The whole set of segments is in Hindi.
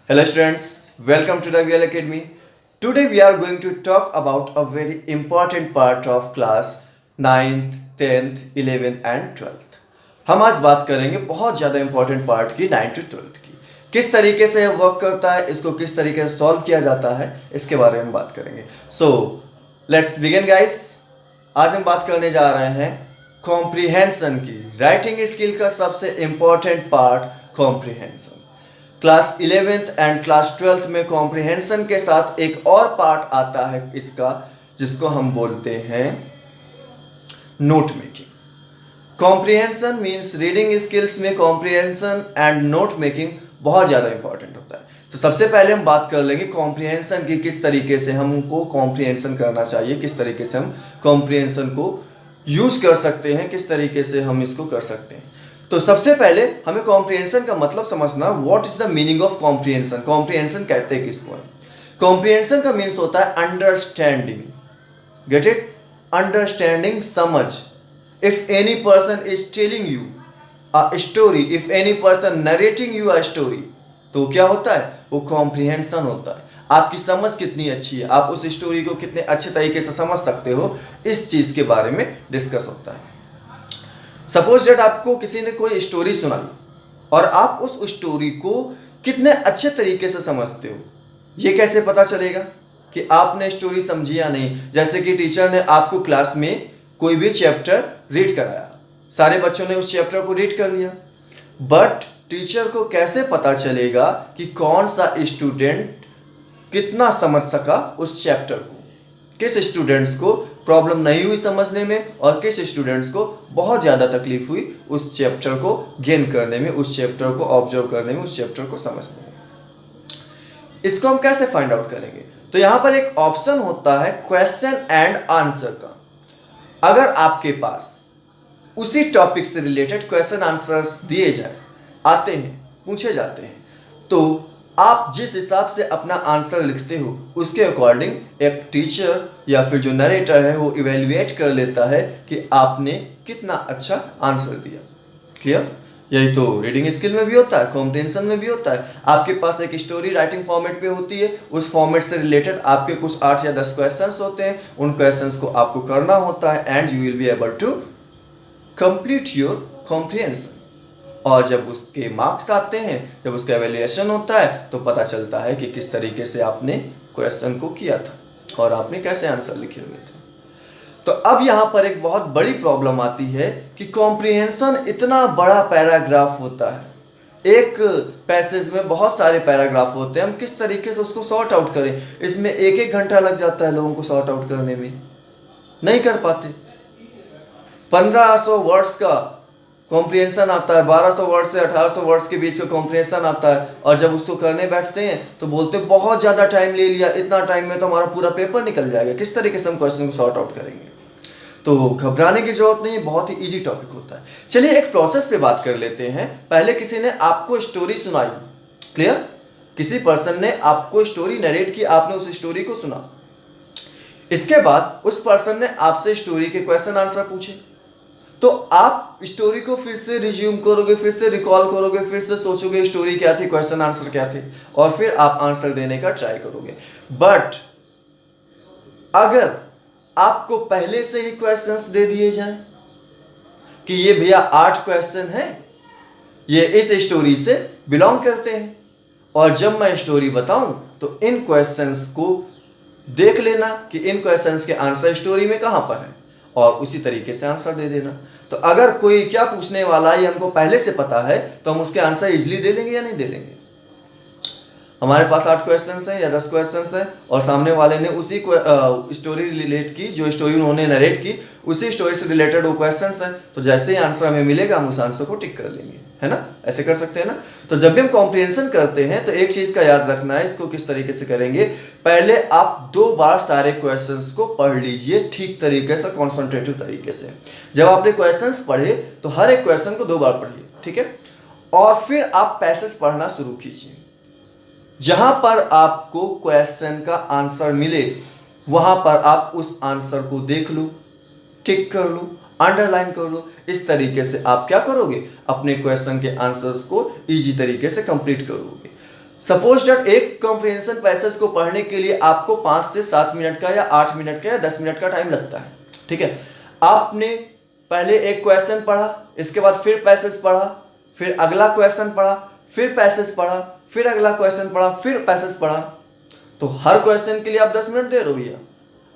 Hello students, welcome to the Real Academy. Today we are going to talk about a very important part of class 9th, 10th, 11th and 12th. हम आज बात करेंगे बहुत ज़्यादा इंपॉर्टेंट पार्ट की 9th to 12th की। किस तरीके से वर्क करता है, इसको किस तरीके से सॉल्व किया जाता है, इसके बारे में बात करेंगे। So let's begin guys. आज हम बात करने जा रहे हैं कॉम्प्रिहेंशन की। राइटिंग स्किल का सबसे important part comprehension. Class 11th and class 12th में कॉम्प्रिहेंशन के साथ एक और पार्ट आता है इसका, जिसको हम बोलते हैं note making. Comprehension means reading skills में कॉम्प्रिहेंशन एंड नोट मेकिंग बहुत ज़्यादा इंपॉर्टेंट होता है। तो सबसे पहले हम बात कर लेंगे कॉम्प्रिहेंशन की, किस तरीके से हमको कॉम्प्रिहेंशन करना चाहिए, किस तरीके से हम कॉम्प्रिहेंशन को यूज कर सकते हैं, किस तरीके से हम इसको कर सकते हैं। तो सबसे पहले हमें कॉम्प्रिहेंशन का मतलब समझना, what is the meaning of comprehension. Comprehension कहते हैं किसको? कॉम्प्रिहेंशन का मीन्स होता है अंडरस्टैंडिंग। Get it? अंडरस्टैंडिंग, समझ। If any person is telling you a story, if any person narrating you a story, तो क्या होता है? वो कॉम्प्रिहेंशन होता है। आपकी समझ कितनी अच्छी है, आप उस स्टोरी को कितने अच्छे तरीके से समझ सकते हो, इस चीज के बारे में डिस्कस होता है। सपोज दैट आपको किसी ने कोई स्टोरी सुनाई और आप उस स्टोरी को कितने अच्छे तरीके से समझते हो, ये कैसे पता चलेगा कि आपने स्टोरी समझी या नहीं? जैसे कि टीचर ने आपको क्लास में कोई भी चैप्टर रीड कराया, सारे बच्चों ने उस चैप्टर को रीड कर लिया, बट टीचर को कैसे पता चलेगा कि कौन सा स्टूडेंट कितना समझ सका उस चैप्टर को? किस स्टूडेंट्स को प्रॉब्लम नहीं हुई समझने में और किस स्टूडेंट्स को बहुत ज़्यादा तकलीफ हुई उस चैप्टर को गेन करने में, उस चैप्टर को ऑब्जर्व करने में, उस चैप्टर को समझने में। इसको हम कैसे फाइंड आउट करेंगे? तो यहां पर एक ऑप्शन होता है क्वेश्चन एंड आंसर का। अगर आपके पास उसी टॉपिक से रिलेटेड क्वेश्चन आंसर्स दिए जाए, आते हैं, पूछे जाते हैं, तो आप जिस हिसाब से अपना आंसर लिखते हो उसके अकॉर्डिंग एक टीचर या फिर जो नरेटर है वो इवेल्युएट कर लेता है कि आपने कितना अच्छा आंसर दिया। क्लियर? यही तो रीडिंग स्किल में भी होता है, कॉम्प्रिहेंशन में भी होता है। आपके पास एक स्टोरी राइटिंग फॉर्मेट पे होती है, उस फॉर्मेट से रिलेटेड आपके कुछ 8 या 10 क्वेश्चंस होते हैं, उन क्वेश्चंस को आपको करना होता है and you will be able to complete your comprehension. और जब उसके मार्क्स आते हैं, जब उसका एवेल्युएशन होता है, तो पता चलता है कि किस तरीके से आपने क्वेश्चन को किया था और आपने कैसे आंसर लिखे हुए थे। तो अब यहाँ पर एक बहुत बड़ी प्रॉब्लम आती है कि कॉम्प्रिहेंशन इतना बड़ा पैराग्राफ होता है, एक पैसेज में बहुत सारे पैराग्राफ होते हैं, हम किस तरीके से उसको सॉर्ट आउट करें? इसमें 1-1 घंटा लग जाता है लोगों को सॉर्ट आउट करने में, नहीं कर पाते। 1500 वर्ड्स का कॉम्प्रिहेंशन आता है, 1200 वर्ड से 1800 वर्ड्स के बीच का कॉम्प्रिहेंशन आता है, और जब उसको करने बैठते हैं तो बोलते हैं बहुत ज़्यादा टाइम ले लिया, इतना टाइम में तो हमारा पूरा पेपर निकल जाएगा, किस तरीके से हम क्वेश्चन को सॉर्ट आउट करेंगे? तो घबराने की जरूरत नहीं है, बहुत ही इजी टॉपिक होता है। चलिए एक प्रोसेस पे बात कर लेते हैं। पहले किसी ने आपको स्टोरी सुनाई, क्लियर? किसी पर्सन ने आपको स्टोरी नरेट की, आपने उस स्टोरी को सुना, इसके बाद उस पर्सन ने आपसे स्टोरी के क्वेश्चन आंसर पूछे, तो आप स्टोरी को फिर से रिज्यूम करोगे, फिर से रिकॉल करोगे, फिर से सोचोगे स्टोरी क्या थी, क्वेश्चन आंसर क्या थे, और फिर आप आंसर देने का ट्राई करोगे। बट अगर आपको पहले से ही क्वेश्चंस दे दिए जाए कि ये भैया 8 क्वेश्चन हैं, ये इस स्टोरी से बिलोंग करते हैं, और जब मैं स्टोरी बताऊं तो इन क्वेश्चंस को देख लेना कि इन क्वेश्चंस के आंसर स्टोरी में कहां पर है, और उसी तरीके से आंसर दे देना। तो अगर कोई क्या पूछने वाला है ये हमको पहले से पता है, तो हम उसके आंसर इजीली दे देंगे या नहीं दे देंगे? हमारे पास 8 क्वेश्चंस हैं या 10 क्वेश्चंस हैं, और सामने वाले ने उसी स्टोरी रिलेट की, जो स्टोरी उन्होंने नरेट की, उसी स्टोरी से रिलेटेड वो क्वेश्चंस हैं, तो जैसे ही आंसर हमें मिलेगा हम उस आंसर को टिक कर लेंगे, है ना? ऐसे कर सकते हैं ना? तो जब भी हम कॉम्प्रिहेंशन करते हैं तो एक चीज का याद रखना है, इसको किस तरीके से करेंगे? पहले आप 2 बार सारे क्वेश्चंस को पढ़ लीजिए ठीक तरीके से, कॉन्सेंट्रेटिव तरीके से। जब आपने क्वेश्चंस पढ़े तो हर एक क्वेश्चन को 2 बार पढ़िए, ठीक है? और फिर आप पैसेज पढ़ना शुरू कीजिए। जहां पर आपको क्वेश्चन का आंसर मिले वहां पर आप उस आंसर को देख लो, टिक कर लो, अंडरलाइन कर लो। इस तरीके से आप क्या करोगे? अपने क्वेश्चन के आंसर्स को इजी तरीके से कंप्लीट करोगे। सपोज दैट एक कॉम्प्रिहेंशन पैसेज को पढ़ने के लिए आपको 5 से 7 मिनट का या 8 मिनट का या 10 मिनट का टाइम लगता है, ठीक है। आपने पहले एक क्वेश्चन पढ़ा, इसके बाद फिर पैसेज पढ़ा, फिर अगला क्वेश्चन पढ़ा, फिर पैसेज पढ़ा, फिर अगला क्वेश्चन पढ़ा, फिर पैसेज पढ़ा, तो हर क्वेश्चन के लिए आप 10 मिनट दे रहे हो भैया।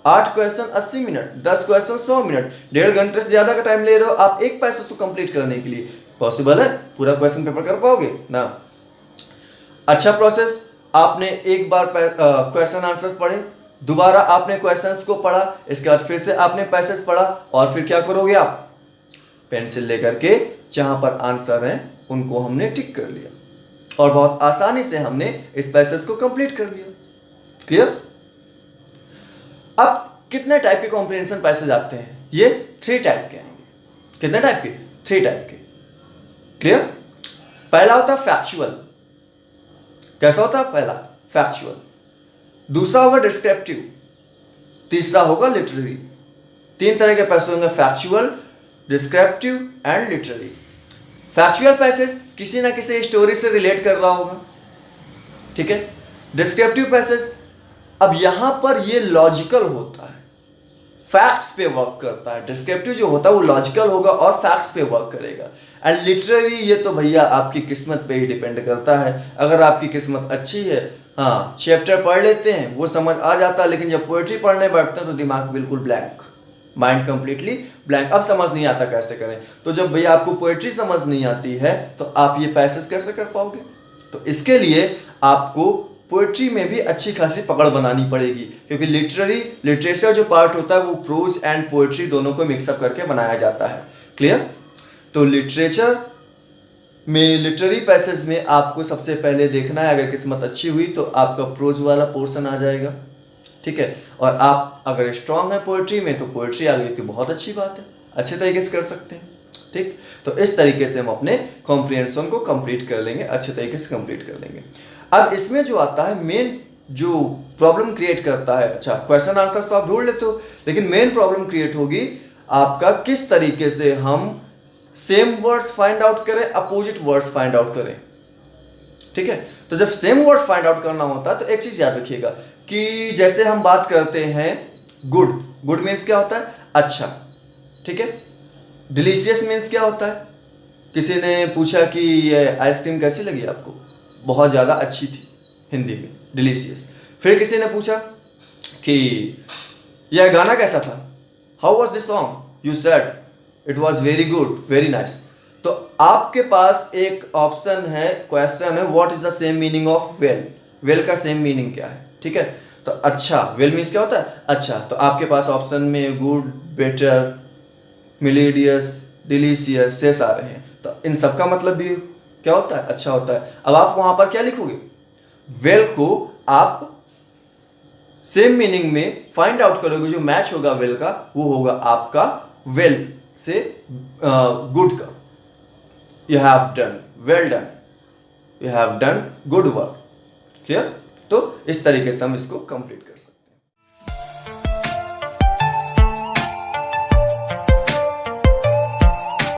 8 क्वेश्चन 80 मिनट, 10 क्वेश्चन 100 मिनट, 1.5 घंटे से ज्यादा का टाइम ले रहे हो आप एक पैसेज को कंप्लीट करने के लिए। पॉसिबल है? पूरा क्वेश्चन पेपर कर पाओगे ना? अच्छा प्रोसेस, आपने एक बार क्वेश्चन आंसर्स पढ़े, दोबारा आपने क्वेश्चंस को पढ़ा, इसके बाद फिर से आपने पैसेज पढ़ा, और फिर क्या करोगे आप? पेंसिल लेकर के जहां पर आंसर है उनको हमने टिक कर लिया और बहुत आसानी से हमने इस पैसेज को कंप्लीट कर लिया। क्लियर? अब कितने टाइप के कॉम्प्रिहेंशन पैसेज आते हैं? ये 3 टाइप के आएंगे। कितने टाइप के? 3 टाइप के। क्लियर? पहला होता है फैक्चुअल। कैसा होता है? पहला फैक्चुअल, दूसरा होगा डिस्क्रिप्टिव, तीसरा होगा लिटरेरी। 3 तरह के पैसेज होंगे, factual, descriptive and literary. Factual passage किसी ना किसी स्टोरी से रिलेट कर रहा होगा, ठीक है। डिस्क्रिप्टिव पैसेज, अब यहां पर ये लॉजिकल होता है, फैक्ट्स पे वर्क करता है। डिस्क्रिप्टिव जो होता है वो लॉजिकल होगा और फैक्ट्स पे वर्क करेगा। एंड लिटरेरी, ये तो भैया आपकी किस्मत पे ही डिपेंड करता है। अगर आपकी किस्मत अच्छी है, हाँ, चैप्टर पढ़ लेते हैं वो समझ आ जाता है, लेकिन जब पोएट्री पढ़ने बैठते हैं तो दिमाग बिल्कुल ब्लैंक, माइंड कंप्लीटली ब्लैंक, अब समझ नहीं आता कैसे करें। तो जब भैया आपको पोएट्री समझ नहीं आती है तो आप ये पैसेज कैसे कर पाओगे? तो इसके लिए आपको पोएट्री में भी अच्छी खासी पकड़ बनानी पड़ेगी, क्योंकि लिटरेचर जो पार्ट होता है वो प्रोज एंड पोएट्री दोनों को मिक्सअप करके बनाया जाता है। क्लियर? तो लिटरेचर में, लिटरेरी पैसेज में आपको सबसे पहले देखना है, अगर किस्मत अच्छी हुई तो आपका प्रोज वाला पोर्शन आ जाएगा, ठीक है। और आप अगर स्ट्रांग है पोएट्री में तो पोएट्री आ गई तो बहुत अच्छी बात है, अच्छे तरीके से कर सकते हैं, ठीक। तो इस तरीके से हम अपने कॉम्प्रिहेंशन को कंप्लीट कर लेंगे, अच्छे तरीके से कंप्लीट कर लेंगे। अब इसमें जो आता है मेन जो प्रॉब्लम क्रिएट करता है, अच्छा क्वेश्चन आंसर तो आप ढूंढ लेते हो, लेकिन मेन प्रॉब्लम क्रिएट होगी आपका किस तरीके से हम सेम वर्ड्स फाइंड आउट करें, अपोजिट वर्ड्स फाइंड आउट करें, ठीक है। तो जब सेम वर्ड फाइंड आउट करना होता है तो एक चीज याद रखिएगा कि जैसे हम बात करते हैं गुड, गुड मीन्स क्या होता है? अच्छा, ठीक है। डिलीशियस मीन्स क्या होता है? किसी ने पूछा कि ये आइसक्रीम कैसी लगी आपको? बहुत ज़्यादा अच्छी थी, हिंदी में डिलीशियस। फिर किसी ने पूछा कि यह गाना कैसा था? How was this song? You said it was very good, very nice. तो आपके पास एक ऑप्शन है, क्वेश्चन है, what is the same meaning of well? Well का सेम मीनिंग क्या है, ठीक है। तो अच्छा, वेल मीन्स क्या होता है? अच्छा। तो आपके पास ऑप्शन में गुड, बेटर, मिलेडियस, डिलीशियस से आ रहे हैं, तो इन सब का मतलब भी क्या होता है? अच्छा होता है। अब आप वहां पर क्या लिखोगे? वेल को आप सेम मीनिंग में फाइंड आउट करोगे, जो मैच होगा वेल का वो होगा आपका वेल से गुड का। You have done, well done, you have done good work. Clear? तो इस तरीके से हम इसको कंप्लीट कर सकते हैं।